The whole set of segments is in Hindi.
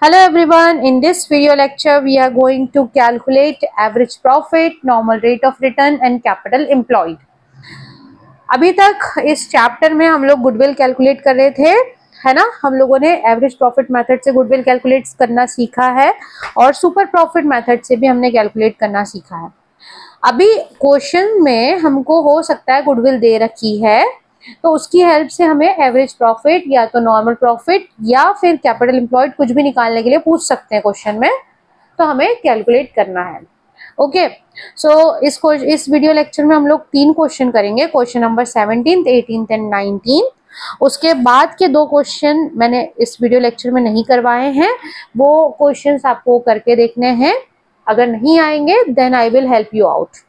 Hello everyone, in this video lecture we are going to calculate average profit, normal rate of return and capital employed. अभी तक इस चैप्टर में हम लोग गुडविल कैलकुलेट कर रहे थे, है ना। हम लोगों ने एवरेज प्रॉफिट मेथड से गुडविल कैलकुलेट करना सीखा है और सुपर प्रॉफिट मेथड से भी हमने कैलकुलेट करना सीखा है। अभी क्वेश्चन में हमको हो सकता है गुडविल दे रखी है तो उसकी हेल्प से हमें एवरेज प्रॉफिट या तो नॉर्मल प्रॉफिट या फिर कैपिटल एम्प्लॉयड कुछ भी निकालने के लिए पूछ सकते हैं क्वेश्चन में, तो हमें कैलकुलेट करना है। ओके, सो इस वीडियो लेक्चर में हम लोग 3 क्वेश्चन करेंगे, क्वेश्चन नंबर 17, 18 एंड 19। उसके बाद के 2 क्वेश्चन मैंने इस वीडियो लेक्चर में नहीं करवाए हैं, वो क्वेश्चंस आपको करके देखने हैं। अगर नहीं आएंगे then I will help you out.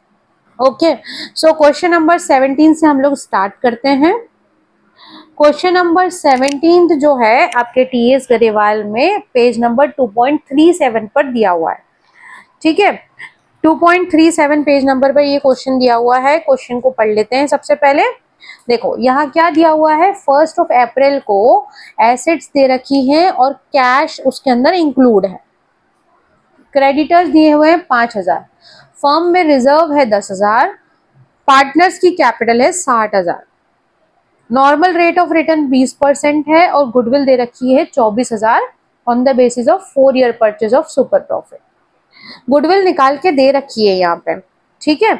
Okay, so question number 17 से हम लोग स्टार्ट करते हैं। क्वेश्चन नंबर 17 जो है आपके टीएस गरेवाल में पेज नंबर 2.37 पर दिया हुआ है। ठीक है, 2.37 पेज नंबर पर ये क्वेश्चन दिया हुआ है। क्वेश्चन को पढ़ लेते हैं। सबसे पहले देखो यहाँ क्या दिया हुआ है, 1 अप्रैल को एसेट्स दे रखी हैं और कैश उसके अंदर इंक्लूड है। क्रेडिटर्स दिए हुए हैं 5000, फर्म में रिजर्व है 10,000, पार्टनर्स की कैपिटल है 60,000, नॉर्मल रेट ऑफ रिटर्न 20% है और गुडविल दे रखी है 24,000 on the basis of 4 year purchase of super profit. Goodwill निकाल के दे रखी है यहाँ पे। ठीक है,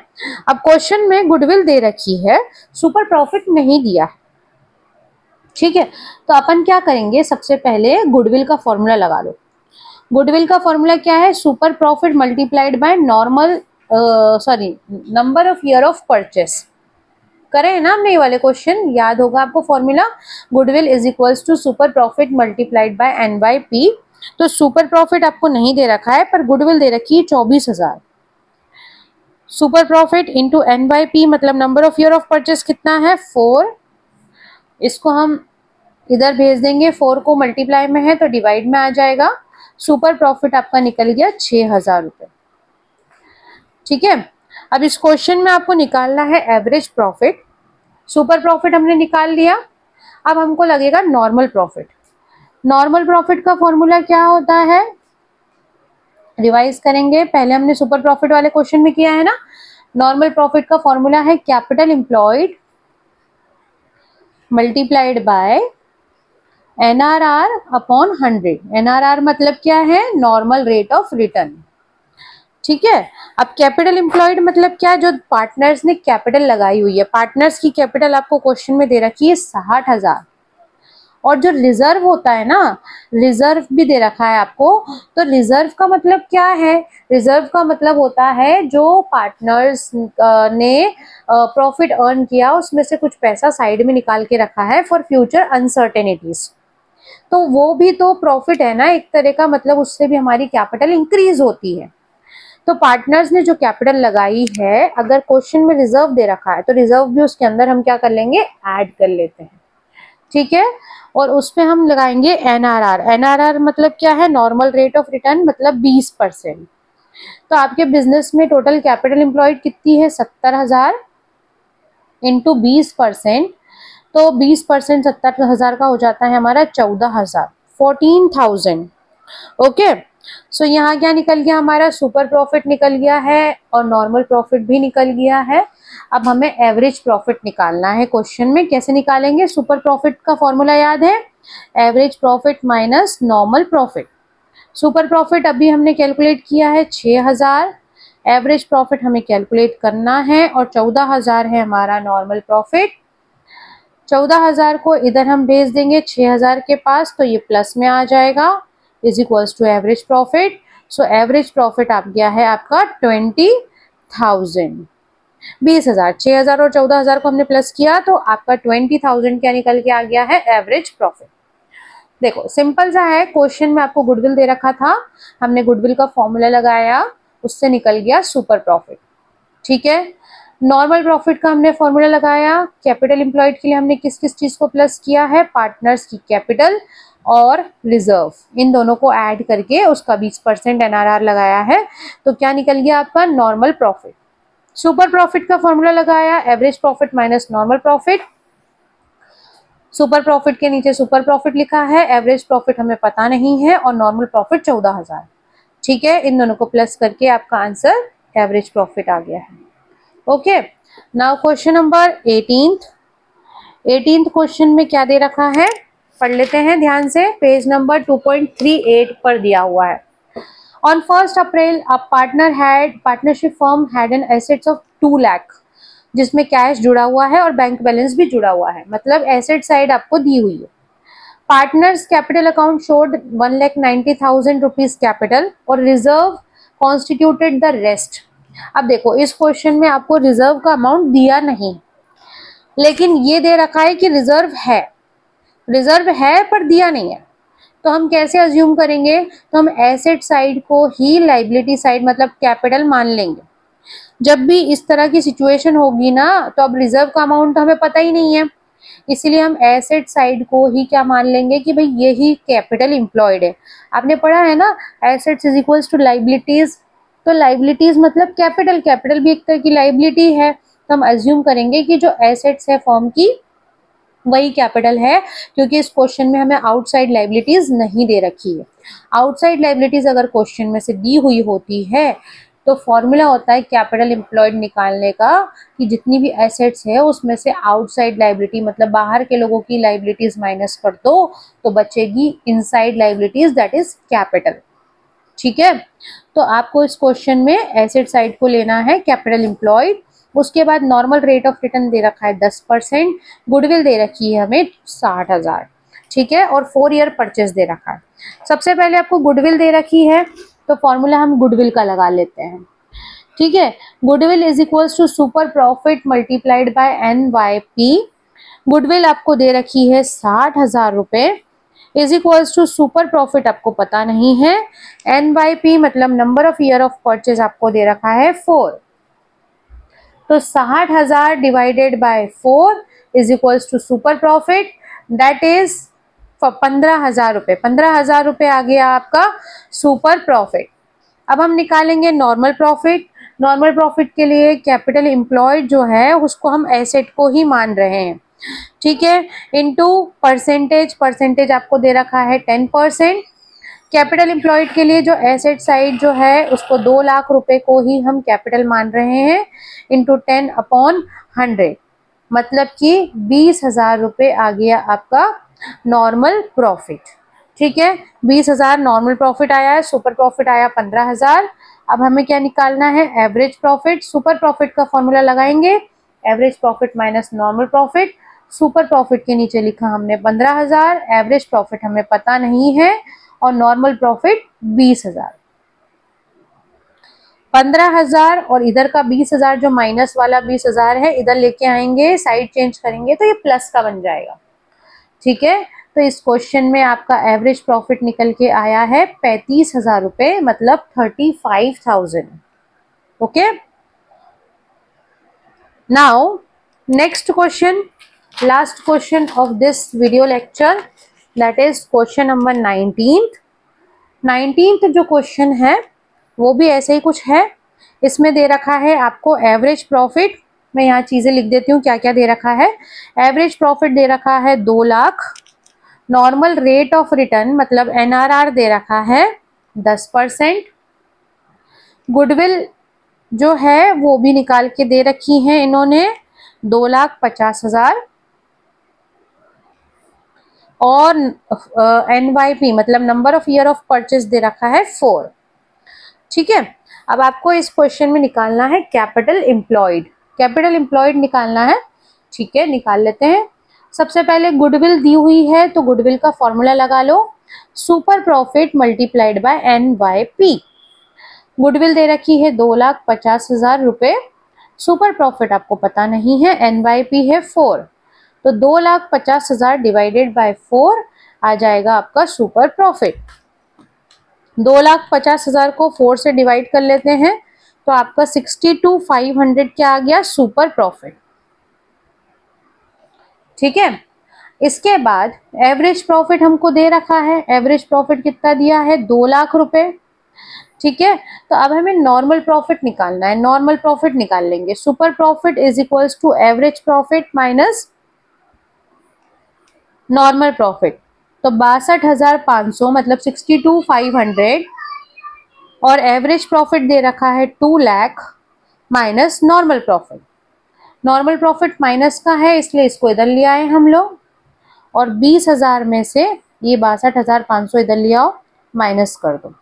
अब क्वेश्चन में गुडविल दे रखी है, सुपर प्रॉफिट नहीं दिया है। ठीक है, तो अपन क्या करेंगे, सबसे पहले गुडविल का फॉर्मूला लगा लो। गुडविल का फॉर्मूला क्या है, super profit multiplied by number of year of purchase. करे है ना हमने ये वाले क्वेश्चन, याद होगा आपको formula. Goodwill is equals to super profit multiplied by N bye P. तो सुपर प्रॉफिट आपको नहीं दे रखा है पर गुडविल दे रखी है 24,000। Super profit into N bye P मतलब number of year of purchase कितना है 4। इसको हम इधर भेज देंगे, 4 को मल्टीप्लाई में है तो डिवाइड में आ जाएगा। सुपर प्रॉफिट आपका निकल गया 6,000 रुपये। ठीक है, अब इस क्वेश्चन में आपको निकालना है एवरेज प्रॉफिट। सुपर प्रॉफिट हमने निकाल लिया, अब हमको लगेगा नॉर्मल प्रॉफिट। नॉर्मल प्रॉफिट का फॉर्मूला क्या होता है, रिवाइज करेंगे। पहले हमने सुपर प्रॉफिट वाले क्वेश्चन में किया है ना। नॉर्मल प्रॉफिट का फॉर्मूला है capital employed multiplied by NRR upon 100। NRR मतलब क्या है, नॉर्मल रेट ऑफ रिटर्न। ठीक है, अब कैपिटल एम्प्लॉयड मतलब क्या, जो पार्टनर्स ने कैपिटल लगाई हुई है। पार्टनर्स की कैपिटल आपको क्वेश्चन में दे रखी है 60,000। और जो रिजर्व होता है ना, रिजर्व भी दे रखा है आपको। तो रिजर्व का मतलब क्या है, रिजर्व का मतलब होता है जो पार्टनर्स ने प्रॉफिट अर्न किया उसमें से कुछ पैसा साइड में निकाल के रखा है फॉर फ्यूचर अनसर्टेनिटीज। तो वो भी तो प्रॉफिट है ना एक तरह का, मतलब उससे भी हमारी कैपिटल इंक्रीज होती है। तो पार्टनर्स ने जो कैपिटल लगाई है, अगर क्वेश्चन में रिजर्व दे रखा है तो रिजर्व भी उसके अंदर हम क्या कर लेंगे, ऐड कर लेते हैं। ठीक है, और उसमें हम लगाएंगे NRR। NRR मतलब क्या है, नॉर्मल रेट ऑफ रिटर्न मतलब 20%। तो आपके बिजनेस में टोटल कैपिटल एम्प्लॉयड कितनी है, 70,000 इंटू 20%। तो 20% 70,000 का हो जाता है हमारा 14,000, 14,000। ओके, सो यहाँ क्या निकल गया, हमारा सुपर प्रॉफिट निकल गया है और नॉर्मल प्रॉफिट भी निकल गया है। अब हमें एवरेज प्रॉफिट निकालना है। क्वेश्चन में कैसे निकालेंगे, सुपर प्रॉफिट का फॉर्मूला याद है, average profit minus normal profit. Super profit अभी हमने कैलकुलेट किया है 6,000, एवरेज प्रॉफिट हमें कैलकुलेट करना है और 14,000 है हमारा नॉर्मल प्रॉफिट। 14,000 को इधर हम भेज देंगे 6,000 के पास, तो ये प्लस में आ जाएगा, is equals to average profit. So average profit आ गया है आपका 20,000। 20,000, 6,000 और 14,000 को हमने प्लस किया तो आपका 20,000 क्या निकल के आ गया है, एवरेज प्रॉफिट। देखो सिंपल सा है, क्वेश्चन में आपको गुडविल दे रखा था, हमने गुडविल का फॉर्मूला लगाया, उससे निकल गया सुपर प्रॉफिट। ठीक है, नॉर्मल प्रॉफिट का हमने फॉर्मूला लगाया, कैपिटल एम्प्लॉयड के लिए हमने किस किस चीज को प्लस किया है, पार्टनर्स की कैपिटल और रिजर्व, इन दोनों को ऐड करके उसका 20% NRR लगाया है। तो क्या निकल गया आपका, नॉर्मल प्रॉफिट। सुपर प्रॉफिट का फॉर्मूला लगाया, average profit minus normal profit. Super profit के नीचे सुपर प्रॉफिट लिखा है, एवरेज प्रॉफिट हमें पता नहीं है, और नॉर्मल प्रॉफिट 14,000। ठीक है, इन दोनों को प्लस करके आपका आंसर एवरेज प्रॉफिट आ गया है। Okay, now question number 18th question में क्या दे रखा है, पढ़ लेते हैं ध्यान से। पेज नंबर 2.38 पर दिया हुआ है। On 1st April a partnership firm had an assets of 2 lakh, जिसमें कैश जुड़ा हुआ है और बैंक बैलेंस भी जुड़ा हुआ है, मतलब एसेट साइड आपको दी हुई है। Partners capital account showed 1,90,000 rupees capital और रिजर्व कॉन्स्टिट्यूटेड द रेस्ट। अब देखो, इस क्वेश्चन में आपको रिजर्व का अमाउंट दिया नहीं, लेकिन ये दे रखा है कि रिजर्व है पर दिया नहीं है। तो हम कैसे अज्यूम करेंगे, तो हम एसेट साइड को ही लाइबिलिटी साइड मतलब कैपिटल मान लेंगे। जब भी इस तरह की सिचुएशन होगी ना, तो अब रिजर्व का अमाउंट हमें पता ही नहीं है, इसीलिए हम एसेट साइड को ही क्या मान लेंगे कि भाई यही कैपिटल एम्प्लॉयड है। आपने पढ़ा है ना, assets is equals to liabilities, तो लाइबिलिटीज मतलब कैपिटल भी एक तरह की लाइबिलिटी है। तो हम अज्यूम करेंगे कि जो एसेट्स है फर्म की वही कैपिटल है, क्योंकि इस क्वेश्चन में हमें आउटसाइड लाइबिलिटीज नहीं दे रखी है। आउटसाइड लाइबिलिटीज अगर क्वेश्चन में से दी हुई होती है तो फॉर्मूला होता है कैपिटल एम्प्लॉयड निकालने का, कि जितनी भी एसेट्स है उसमें से आउटसाइड लाइबिलिटी मतलब बाहर के लोगों की लाइबिलिटीज माइनस कर दो तो बचेगी inside liabilities, that is capital. ठीक है, तो आपको इस क्वेश्चन में एसेट साइड को लेना है कैपिटल एम्प्लॉयड। उसके बाद नॉर्मल रेट ऑफ रिटर्न दे रखा है 10%, गुडविल दे रखी है हमें 60,000। ठीक है, और 4 ईयर परचेज दे रखा है। सबसे पहले आपको गुडविल दे रखी है, तो फॉर्मूला हम गुडविल का लगा लेते हैं। ठीक है, goodwill is equals to super profit multiplied by NYP। Goodwill आपको दे रखी है 60,000 रुपए, is equals to super profit आपको पता नहीं है, NYP मतलब number of year of purchase आपको दे रखा है 4। तो 60,000 divided by 4 is equals to super profit, that is 15,000 रुपए। 15,000 रुपए आ गया आपका सुपर प्रॉफिट। अब हम निकालेंगे नॉर्मल प्रॉफिट। नॉर्मल प्रॉफिट के लिए कैपिटल एम्प्लॉयड जो है उसको हम एसेट को ही मान रहे हैं। ठीक है, इनटू परसेंटेज आपको दे रखा है 10%। कैपिटल एम्प्लॉयड के लिए जो एसेट साइड जो है उसको 2 लाख रुपए को ही हम कैपिटल मान रहे हैं, इंटू 10/100 मतलब कि 20,000 रुपए आ गया आपका नॉर्मल प्रॉफिट। ठीक है, 20,000 नॉर्मल प्रॉफिट आया है, सुपर प्रॉफिट आया 15,000। अब हमें क्या निकालना है, एवरेज प्रॉफिट। सुपर प्रॉफिट का फॉर्मूला लगाएंगे, average profit minus normal profit. Super profit के नीचे लिखा हमने 15,000, एवरेज प्रॉफिट हमें पता नहीं है, और नॉर्मल प्रॉफिट 20,000। 15,000 और इधर का 20,000 जो माइनस वाला 20,000 है इधर लेके आएंगे, साइड चेंज करेंगे तो ये प्लस का बन जाएगा। ठीक है, तो इस क्वेश्चन में आपका एवरेज प्रॉफिट निकल के आया है 35,000 रुपए, मतलब 35,000। Okay, now next question, last question of this video lecture, that is question number 19th जो क्वेश्चन है वो भी ऐसे ही कुछ है। इसमें दे रखा है आपको एवरेज प्रॉफिट। मैं यहाँ चीजें लिख देती हूँ क्या क्या दे रखा है। एवरेज प्रॉफिट दे रखा है 2 lakh, normal rate of return मतलब NRR दे रखा है 10%, गुडविल जो है वो भी निकाल के दे रखी है इन्होंने 2,50,000, और NYP मतलब number of year of purchase दे रखा है 4। ठीक है, अब आपको इस क्वेश्चन में निकालना है कैपिटल एम्प्लॉयड। कैपिटल एम्प्लॉयड निकालना है। ठीक है, निकाल लेते हैं। सबसे पहले गुडविल दी हुई है तो गुडविल का फॉर्मूला लगा लो, super profit multiplied by NYP। Goodwill दे रखी है 2,50,000 रुपए, सुपर प्रॉफिट आपको पता नहीं है, NYP है 4, तो 2,50,000 डिवाइडेड बाय 4 आ जाएगा आपका सुपर प्रॉफिट। 2,50,000 को 4 से डिवाइड कर लेते हैं तो आपका 62,500 क्या आ गया, सुपर प्रॉफिट। ठीक है, इसके बाद एवरेज प्रॉफिट हमको दे रखा है। एवरेज प्रॉफिट कितना दिया है, 2 लाख रुपए। ठीक है, तो अब हमें नॉर्मल प्रॉफिट निकालना है। नॉर्मल प्रॉफिट निकाल लेंगे, super profit is equals to average profit minus normal profit, तो 62,500 मतलब 62,500 और एवरेज प्रॉफिट दे रखा है 2 lakh minus normal profit. Normal profit minus का है इसलिए इसको इधर ले आए हम लोग, और 20,000 में से ये 62,500 इधर ले आओ, माइनस कर दो।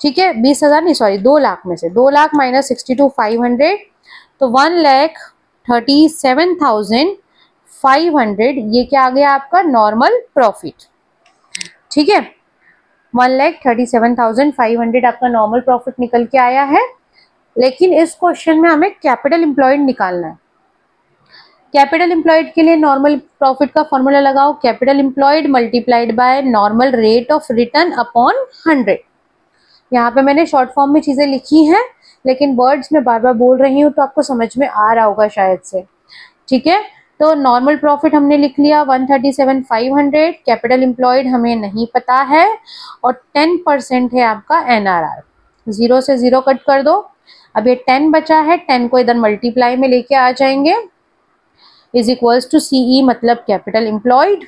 ठीक है, 20,000 नहीं सॉरी 2 लाख में से 2 लाख माइनस 62,500, तो 1,37,500 ये क्या आ गया आपका नॉर्मल प्रॉफिट। ठीक है, 1,37,500 आपका नॉर्मल प्रॉफिट निकल के आया है। लेकिन इस क्वेश्चन में हमें कैपिटल एम्प्लॉयड निकालना है। कैपिटल एम्प्लॉयड के लिए नॉर्मल प्रॉफिट का फॉर्मूला लगाओ, capital employed multiplied by normal rate of return upon 100। यहाँ पे मैंने शॉर्ट फॉर्म में चीजें लिखी हैं, लेकिन वर्ड्स में बार बार बोल रही हूँ तो आपको समझ में आ रहा होगा शायद से। ठीक है, तो नॉर्मल प्रॉफिट हमने लिख लिया 137,500, कैपिटल एम्प्लॉयड हमें नहीं पता है, और 10% है आपका NRR। 0 से 0 कट कर दो, अब ये 10 बचा है, 10 को इधर मल्टीप्लाई में लेके आ जाएंगे, इज इक्वल्स टू CE मतलब कैपिटल एम्प्लॉयड।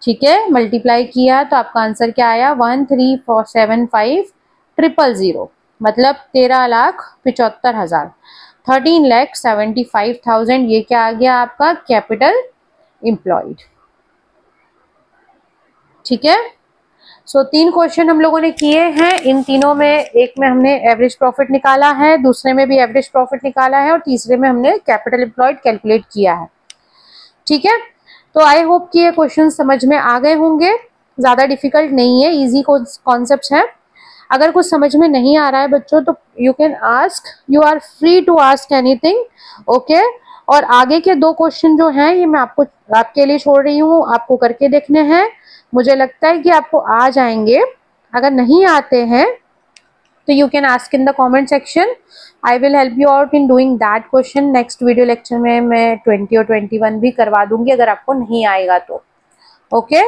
ठीक है, मल्टीप्लाई किया तो आपका आंसर क्या आया 13,75,000 मतलब 13,75,000, 13,75,000 ये क्या आ गया आपका कैपिटल एम्प्लॉयड। ठीक है, सो 3 क्वेश्चन हम लोगों ने किए हैं। इन तीनों में एक में हमने एवरेज प्रॉफिट निकाला है, दूसरे में भी एवरेज प्रॉफिट निकाला है, और तीसरे में हमने कैपिटल एम्प्लॉयड कैलकुलेट किया है। ठीक है, तो आई होप कि ये क्वेश्चन समझ में आ गए होंगे। ज़्यादा डिफिकल्ट नहीं है, इजी कॉन्सेप्ट्स हैं। अगर कुछ समझ में नहीं आ रहा है बच्चों तो you can ask, you are free to ask anything. Okay, और आगे के 2 क्वेश्चन जो हैं ये मैं आपके लिए छोड़ रही हूँ, आपको करके देखने हैं। मुझे लगता है कि आपको आ जाएंगे। अगर नहीं आते हैं तो you can ask in the comment section. I will help you out in doing that question. Next video lecture में मैं 20 और 21 भी करवा दूंगी अगर आपको नहीं आएगा तो। ओके,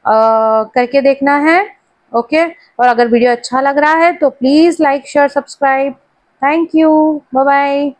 करके देखना है। ओके, और अगर वीडियो अच्छा लग रहा है तो please like share subscribe. Thank you, bye bye.